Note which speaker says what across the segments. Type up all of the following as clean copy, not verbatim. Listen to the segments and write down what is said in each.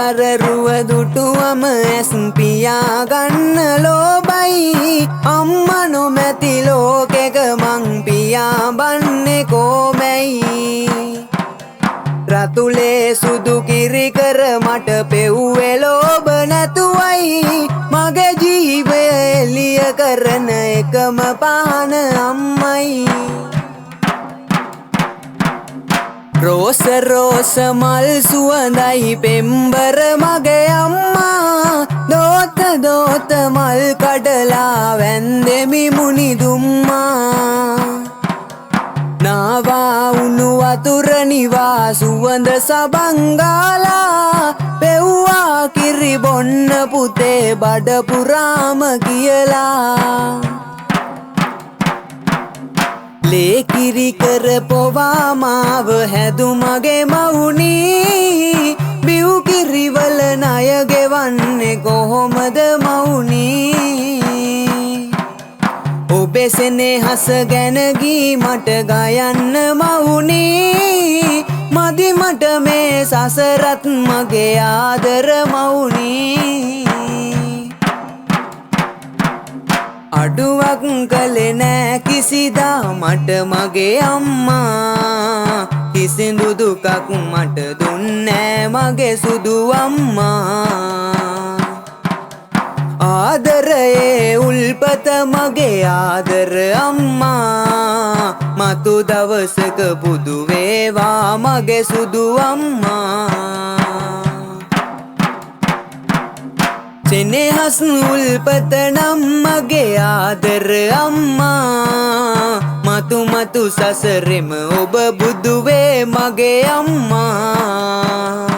Speaker 1: අරරුව දුටුවම ඇස් පියාගන්න ලෝබයි අම්ම නොමැති ලෝකෙක මං පියාඹන්නේ කොමැයි රතුලේ සුදු කිරි කර මට පෙව්වේ ලෝභ නැතුවයි මගේ ජීවය එළිය කරන එකම පහන අම්මයි රෝස රෝස මල් සුවඳයි පෙම්බර මගේ අම්මා දෝත දෝත මල් කඩලා වැන්දෙමි මුනිදුම්මා නාවා උණු වතුර නිවා සුවඳ සබංගාලා පෙව්වා කිරි බොන්න පුතේ බඩ පුරාම කියලා ලේ කිරි කර පොවා මාව හැදු මගේ මවුනී බිව් කිරිවල ණය ගෙවන්නේ කොහොමද මවුනී ඔබේ සෙනෙහස ගැන ගී මට ගයන්න මවුනී මදි මට මේ සසරත් මගේ ආදර මවුනී අඩුවක් කළේ නෑ කිසිදා මට මගේ අම්මා කිසිදු දුකක් මට දුන්නෑ මගේ සුදු අම්මා ආදරයේ උල්පත මගේ ආදර අම්මා මතු දවසක බුදු වේවා මගේ සුදු අම්මා සෙනෙහස් උල්පත නම් මගේ ආදර අම්මා මතු මතු සසරෙම ඔබ බුදු වේ මගේ අම්මා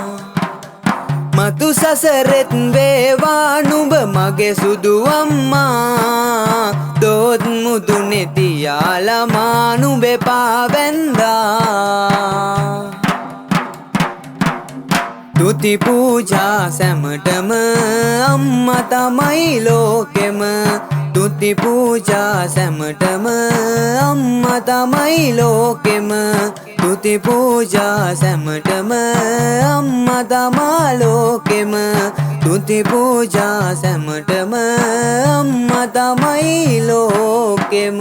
Speaker 1: මතු සසරෙත් වේවා නුඹ මගේ සුදු අම්මා දොත් මුදුනේ තියාලා නුඹේ පාවැන්දා තුති පූජා සැමටම අම්මා තමයි ලෝකෙම තුති පූජා සැමටම අම්මා තමයි ලෝකෙම තුති පූජා සැමටම අම්මා තමා ලෝකෙම තුති පූජා සැමටම අම්මා තමයි ලෝකෙම